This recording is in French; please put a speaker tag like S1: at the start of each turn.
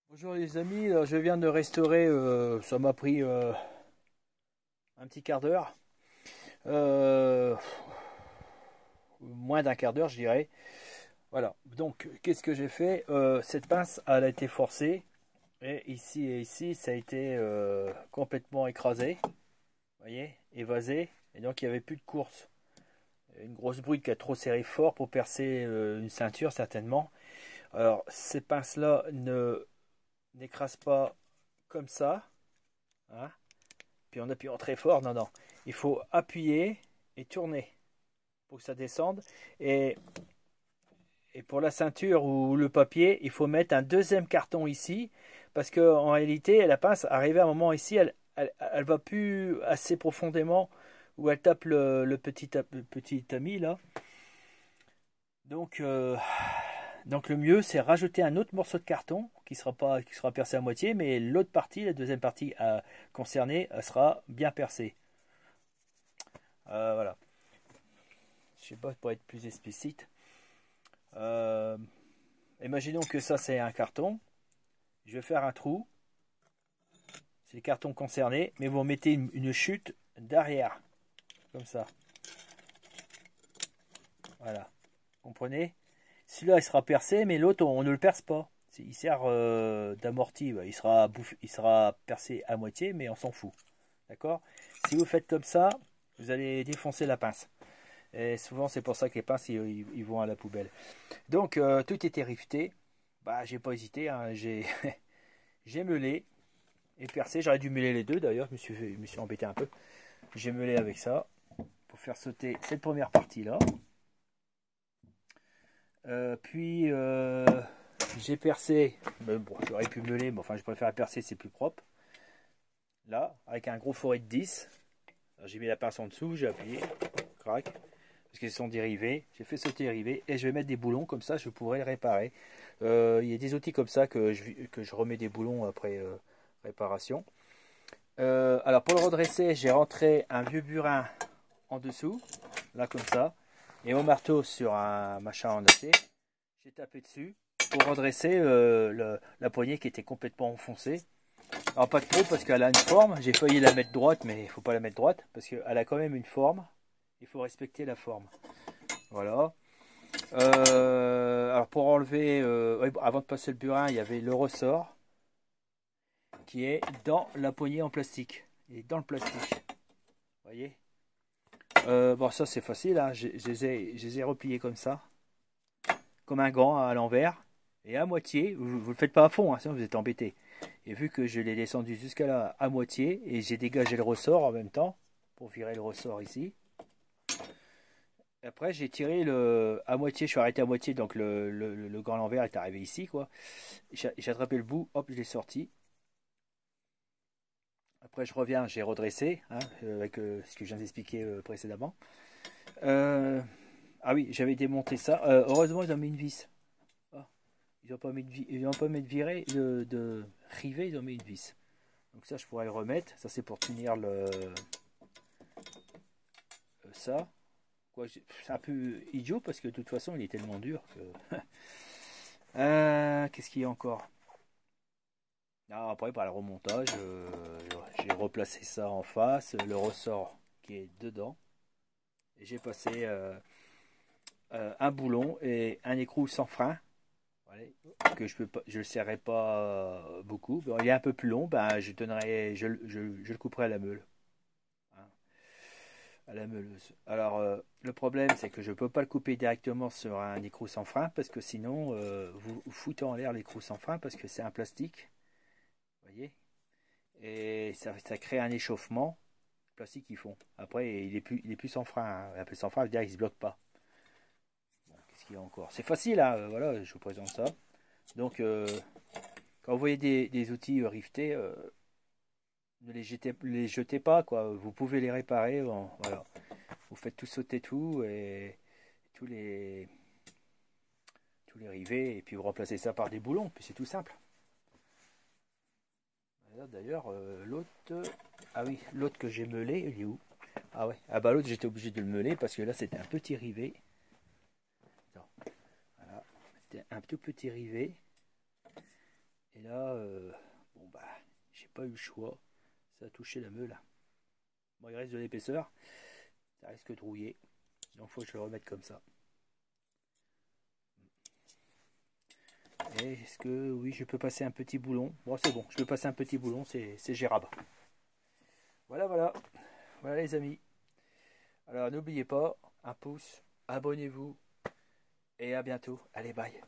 S1: Bonjour les amis, alors, je viens de restaurer, ça m'a pris un petit quart d'heure, euh, moins d'un quart d'heure je dirais. Voilà, donc qu'est-ce que j'ai fait? Cette pince elle a été forcée et ici ça a été complètement écrasé, vous voyez, évasé, et donc il n'y avait plus de course. Une grosse brute qui a trop serré fort pour percer une ceinture certainement. Alors ces pinces là ne n'écrasent pas comme ça, hein. Puis en appuyant très fort, non, non. Il faut appuyer et tourner pour que ça descende. Et, et pour la ceinture ou le papier, il faut mettre un deuxième carton ici. Parce qu'en réalité, la pince, arrivée à un moment ici, elle va plus assez profondément où elle tape le petit ami là. Donc, donc le mieux, c'est rajouter un autre morceau de carton qui sera percé à moitié, mais l'autre partie, la deuxième partie concernée, elle sera bien percée. Voilà. Je sais pas pour être plus explicite. Euh, Imaginons que ça c'est un carton. Je vais faire un trou. C'est le carton concerné, mais vous mettez une chute derrière, comme ça. Voilà. Comprenez? Celui-là il sera percé, mais l'autre on ne le perce pas. Il sert d'amorti. Il sera percé à moitié, mais on s'en fout. D'accord? Si vous faites comme ça, vous allez défoncer la pince. Et souvent c'est pour ça que les pinces ils vont à la poubelle. Donc tout était rifté. Bah j'ai pas hésité, hein. J'ai meulé et percé. J'aurais dû mêler les deux d'ailleurs, je me suis embêté un peu. J'ai meulé avec ça pour faire sauter cette première partie là. Puis j'ai percé, mais bon j'aurais pu meuler, mais enfin je préfère percer, c'est plus propre. Là, avec un gros forêt de 10. J'ai mis la pince en dessous, j'ai appuyé, crac, parce qu'ils sont dérivés. J'ai fait sauter les rivets et je vais mettre des boulons, comme ça je pourrai le réparer. Il y a des outils comme ça que je remets des boulons après réparation. Alors pour le redresser, j'ai rentré un vieux burin en dessous, là comme ça, et au marteau sur un machin en acier. J'ai tapé dessus pour redresser la poignée qui était complètement enfoncée. Alors pas trop parce qu'elle a une forme, j'ai failli la mettre droite, mais il ne faut pas la mettre droite parce qu'elle a quand même une forme. Il faut respecter la forme. Voilà. Alors pour enlever, ouais, avant de passer le burin, il y avait le ressort qui est dans la poignée en plastique. Il est dans le plastique. Vous voyez. Bon, ça c'est facile, hein. Je les ai repliés comme ça, comme un gant à l'envers. Et à moitié, vous ne le faites pas à fond, hein, sinon vous êtes embêté. Et vu que je l'ai descendu jusqu'à là à moitié, et j'ai dégagé le ressort en même temps, pour virer le ressort ici. Après j'ai tiré à moitié, je suis arrêté à moitié, donc le gant à l'envers est arrivé ici, quoi. J'ai attrapé le bout, hop, je l'ai sorti. Après, je reviens, j'ai redressé, hein, avec ce que je viens d'expliquer précédemment. Ah oui, j'avais démonté ça. Heureusement, ils ont mis une vis. Ah, ils n'ont pas mis de virée, de rivet, ils ont mis une vis. Donc ça, je pourrais le remettre. Ça, c'est pour tenir ça. C'est un peu idiot parce que de toute façon, il est tellement dur que... Qu'est-ce qu'il y a encore? Ah, après, par le remontage, j'ai replacé ça en face, le ressort qui est dedans. Et j'ai passé un boulon et un écrou sans frein. Voilà, que je le serrais pas beaucoup. Bon, il est un peu plus long, ben, je le couperai à la meule. Hein, à la meuleuse. Alors, le problème, c'est que je ne peux pas le couper directement sur un écrou sans frein parce que sinon, vous foutez en l'air l'écrou sans frein parce que c'est un plastique. Vous voyez? Et ça crée un échauffement. Le plastique, ils font. Après, il est plus sans frein, hein. Un peu sans frein, c'est-à-dire qu'il ne se bloque pas. Bon, qu'est-ce qu'il y a encore? C'est facile, hein, voilà, je vous présente ça. Donc, quand vous voyez des outils rivetés, ne les jetez pas, quoi. Vous pouvez les réparer. Bon, voilà. Vous faites tout sauter tout et tous les, tous les rivets et puis vous remplacez ça par des boulons. Puis c'est tout simple. D'ailleurs, l'autre. Ah oui, l'autre que j'ai meulé, il est où? Ah ouais. Ah bah l'autre, j'étais obligé de le meuler parce que là, c'était un petit rivet. Attends. Voilà. C'était un tout petit rivet. Et là, bon bah, j'ai pas eu le choix. Ça a touché la meule. Bon, il reste de l'épaisseur. Ça risque de rouiller. Donc faut que je le remette comme ça. Et est-ce que oui, je peux passer un petit boulon? Bon, c'est bon, je peux passer un petit boulon, c'est gérable. Voilà, voilà. Voilà les amis. Alors n'oubliez pas, un pouce, abonnez-vous et à bientôt. Allez, bye.